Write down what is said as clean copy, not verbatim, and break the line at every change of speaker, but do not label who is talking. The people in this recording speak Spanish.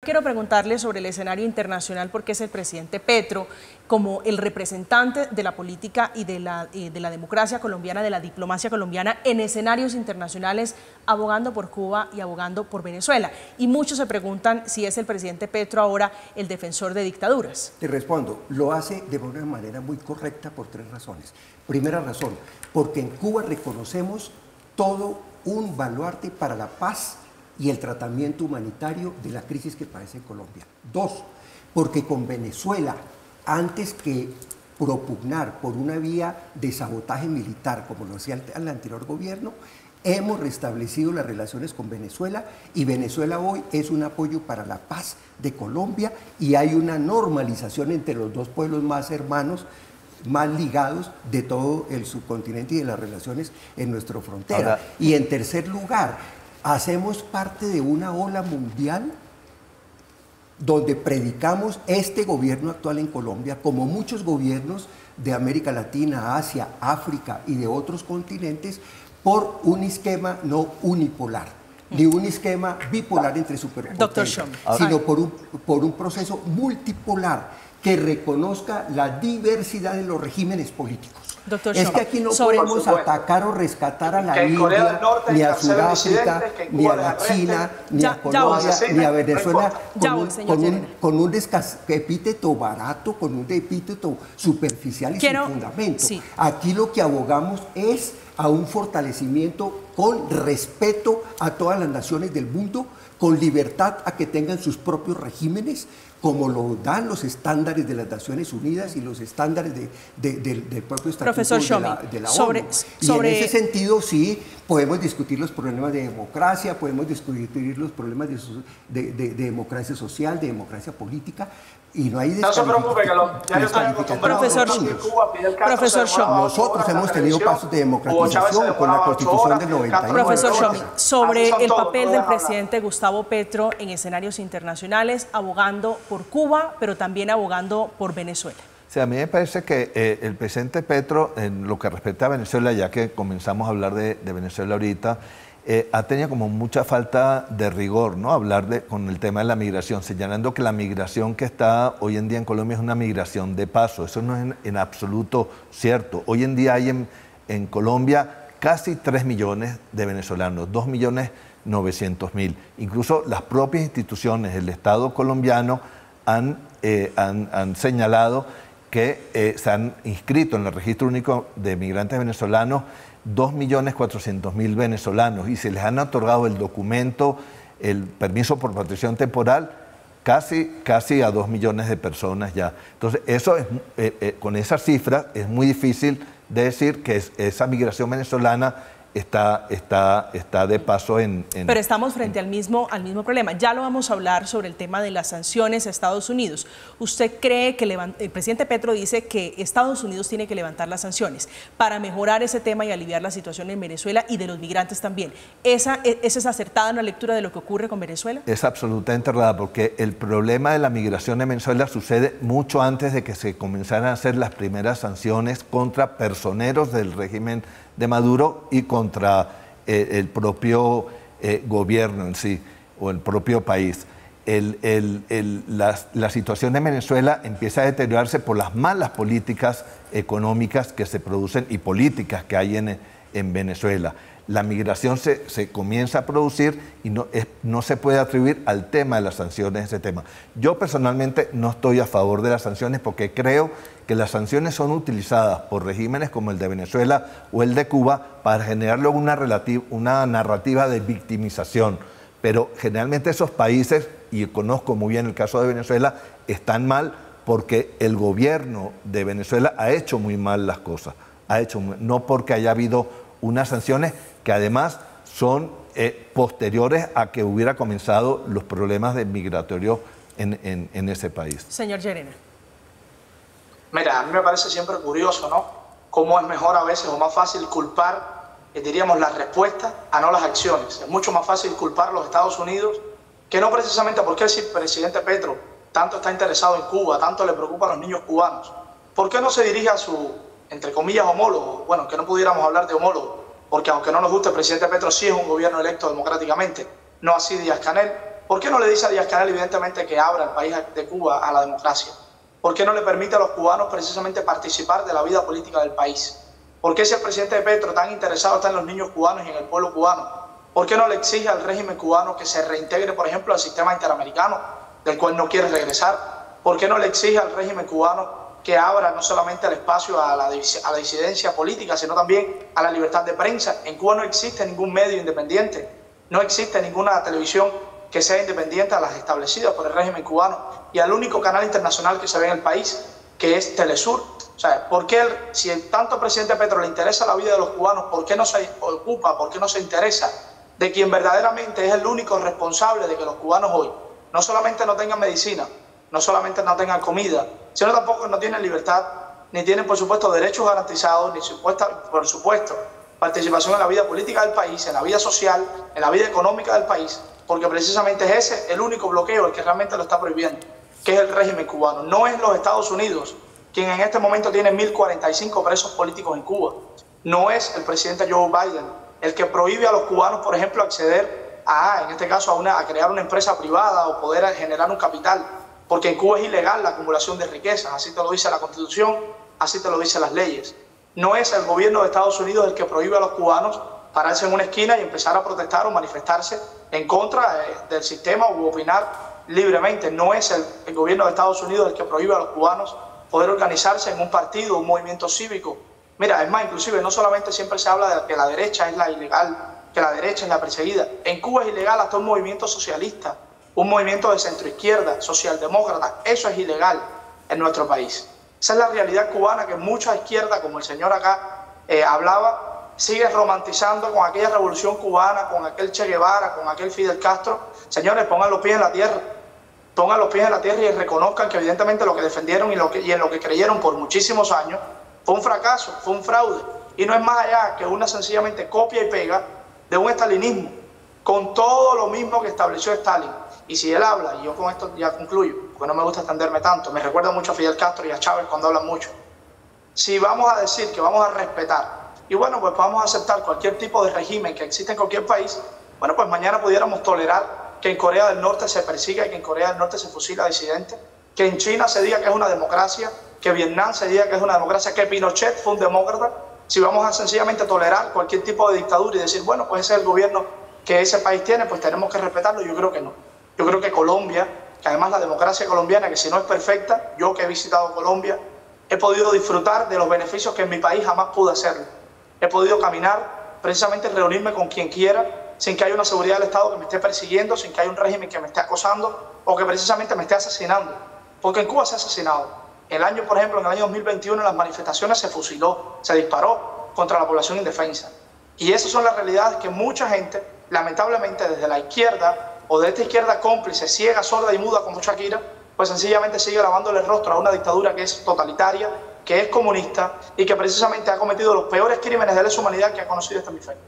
quiero preguntarle sobre el escenario internacional porque es el presidente Petro, como el representante de la política y de la democracia colombiana, de la diplomacia colombiana en escenarios internacionales, abogando por Cuba y abogando por Venezuela. Y muchos se preguntan si es el presidente Petro ahora el defensor de dictaduras.
Te respondo, lo hace de una manera muy correcta por 3 razones. Primera razón, porque en Cuba reconocemos todo un baluarte para la paz y el tratamiento humanitario de la crisis que padece Colombia. 2, porque con Venezuela, antes que propugnar por una vía de sabotaje militar, como lo hacía el anterior gobierno, hemos restablecido las relaciones con Venezuela y Venezuela hoy es un apoyo para la paz de Colombia y hay una normalización entre los dos pueblos más hermanos, más ligados de todo el subcontinente y de las relaciones en nuestra frontera. Ahora, y en tercer lugar, hacemos parte de una ola mundial donde predicamos este gobierno actual en Colombia, como muchos gobiernos de América Latina, Asia, África y de otros continentes, por un esquema no unipolar, ni un esquema bipolar entre superpotencias, sino por un proceso multipolar que reconozca la diversidad de los regímenes políticos. Es que aquí no podemos atacar o rescatar a la India, ni a Sudáfrica, ni a la China, ni a Colombia, ni a Venezuela, con un epíteto barato, con un epíteto superficial y sin fundamento. Sí. Aquí lo que abogamos es a un fortalecimiento con respeto a todas las naciones del mundo, con libertad a que tengan sus propios regímenes, como lo dan los estándares de las Naciones Unidas y los estándares del propio Estatuto de la ONU. Y en ese sentido sí podemos discutir los problemas de democracia, podemos discutir los problemas de democracia social, de democracia política, y no hay
no se preocupe que ya yo estoy acostumbrado.
Profesor Schomi,
nosotros hemos tenido pasos de democratización con la Constitución del 91.
Profesor Schomi, sobre el papel del presidente Gustavo Petro en escenarios internacionales, abogando por Cuba, pero también abogando por Venezuela.
Sí, a mí me parece que el presidente Petro, en lo que respecta a Venezuela, ya que comenzamos a hablar de Venezuela ahorita, ha tenido como mucha falta de rigor, ¿no? Hablar con el tema de la migración, señalando que la migración que está hoy en día en Colombia es una migración de paso. Eso no es en absoluto cierto. Hoy en día hay en Colombia casi 3 millones de venezolanos, 2.900.000. Incluso las propias instituciones del Estado colombiano han señalado que se han inscrito en el Registro Único de Migrantes Venezolanos 2.400.000 venezolanos y se les han otorgado el documento, el permiso por protección temporal, casi a 2 millones de personas ya. Entonces, eso con esas cifras es muy difícil de decir que esa migración venezolana está de paso en...
Pero estamos frente al mismo problema. Ya lo vamos a hablar sobre el tema de las sanciones a Estados Unidos. ¿Usted cree que el presidente Petro dice que Estados Unidos tiene que levantar las sanciones para mejorar ese tema y aliviar la situación en Venezuela y de los migrantes también? ¿Esa es acertada en la lectura de lo que ocurre con Venezuela?
Es absolutamente errada, porque el problema de la migración en Venezuela sucede mucho antes de que se comenzaran a hacer las primeras sanciones contra personeros del régimen de Maduro y contra el propio gobierno en sí, o el propio país. La situación en Venezuela empieza a deteriorarse por las malas políticas económicas que se producen y políticas que hay en Venezuela. La migración se comienza a producir y no se puede atribuir al tema de las sanciones ese tema. Yo personalmente no estoy a favor de las sanciones porque creo que las sanciones son utilizadas por regímenes como el de Venezuela o el de Cuba para generar luego una narrativa de victimización. Pero generalmente esos países, y conozco muy bien el caso de Venezuela, están mal porque el gobierno de Venezuela ha hecho muy mal las cosas. No porque haya habido unas sanciones que además son posteriores a que hubiera comenzado los problemas migratorios en ese país.
Señor Llerena.
Mira, a mí me parece siempre curioso, ¿no? Cómo es mejor a veces o más fácil culpar, diríamos, las respuestas a no las acciones. Es mucho más fácil culpar a los Estados Unidos que no precisamente porque el presidente Petro tanto está interesado en Cuba, tanto le preocupa a los niños cubanos. ¿Por qué no se dirige a su, entre comillas, homólogo? Bueno, que no pudiéramos hablar de homólogo, porque aunque no nos guste, el presidente Petro sí es un gobierno electo democráticamente, no así Díaz-Canel, ¿Por qué no le dice a Díaz-Canel evidentemente que abra el país de Cuba a la democracia? ¿Por qué no le permite a los cubanos precisamente participar de la vida política del país? ¿Por qué si el presidente Petro tan interesado está en los niños cubanos y en el pueblo cubano? ¿Por qué no le exige al régimen cubano que se reintegre, por ejemplo, al sistema interamericano, del cual no quiere regresar? ¿Por qué no le exige al régimen cubano que abra no solamente el espacio a la disidencia política, sino también a la libertad de prensa? En Cuba no existe ningún medio independiente, no existe ninguna televisión que sea independiente a las establecidas por el régimen cubano, y al único canal internacional que se ve en el país, que es Telesur. O sea, ¿por qué si tanto al presidente Petro le interesa la vida de los cubanos, por qué no se ocupa, por qué no se interesa de quien verdaderamente es el único responsable de que los cubanos hoy no solamente no tengan medicina, no solamente no tengan comida, sino tampoco no tienen libertad, ni tienen, por supuesto, derechos garantizados, ni por supuesto, participación en la vida política del país, en la vida social, en la vida económica del país? Porque precisamente es ese el único bloqueo el que realmente lo está prohibiendo, que es el régimen cubano. No es los Estados Unidos quien en este momento tiene 1.045 presos políticos en Cuba. No es el presidente Joe Biden el que prohíbe a los cubanos, por ejemplo, acceder en este caso, a crear una empresa privada o poder generar un capital, porque en Cuba es ilegal la acumulación de riquezas, así te lo dice la Constitución, así te lo dicen las leyes. No es el gobierno de Estados Unidos el que prohíbe a los cubanos pararse en una esquina y empezar a protestar o manifestarse en contra del sistema u opinar libremente. No es el gobierno de Estados Unidos el que prohíbe a los cubanos poder organizarse en un partido, un movimiento cívico. Mira, es más, inclusive no solamente siempre se habla de que la derecha es la ilegal, que la derecha es la perseguida. En Cuba es ilegal hasta un movimiento socialista, un movimiento de centroizquierda, socialdemócrata. Eso es ilegal en nuestro país. Esa es la realidad cubana que mucha izquierda, como el señor acá hablaba, sigue romantizando con aquella revolución cubana, con aquel Che Guevara, con aquel Fidel Castro. Señores, pongan los pies en la tierra. Pongan los pies en la tierra y reconozcan que evidentemente lo que defendieron y en lo que creyeron por muchísimos años fue un fracaso, fue un fraude. Y no es más allá que una sencillamente copia y pega de un estalinismo, con todo lo mismo que estableció Stalin. Y si él habla, y yo con esto ya concluyo, porque no me gusta extenderme tanto, me recuerda mucho a Fidel Castro y a Chávez cuando hablan mucho. Si vamos a decir que vamos a respetar, y bueno, pues vamos a aceptar cualquier tipo de régimen que existe en cualquier país, bueno, pues mañana pudiéramos tolerar que en Corea del Norte se persiga y que en Corea del Norte se fusila a disidentes, que en China se diga que es una democracia, que Vietnam se diga que es una democracia, que Pinochet fue un demócrata. Si vamos a sencillamente tolerar cualquier tipo de dictadura y decir, bueno, pues ese es el gobierno que ese país tiene, pues tenemos que respetarlo, yo creo que no. Yo creo que Colombia, que además la democracia colombiana, que si no es perfecta, yo que he visitado Colombia, he podido disfrutar de los beneficios que en mi país jamás pude hacerlo. He podido caminar, precisamente reunirme con quien quiera, sin que haya una seguridad del Estado que me esté persiguiendo, sin que haya un régimen que me esté acosando o que precisamente me esté asesinando. Porque en Cuba se ha asesinado. Por ejemplo, en el año 2021 en las manifestaciones se fusiló, se disparó contra la población indefensa. Y esas son las realidades que mucha gente, lamentablemente desde la izquierda o de esta izquierda cómplice, ciega, sorda y muda como Shakira, pues sencillamente sigue lavándole el rostro a una dictadura que es totalitaria, que es comunista y que precisamente ha cometido los peores crímenes de lesa humanidad que ha conocido este hemisferio.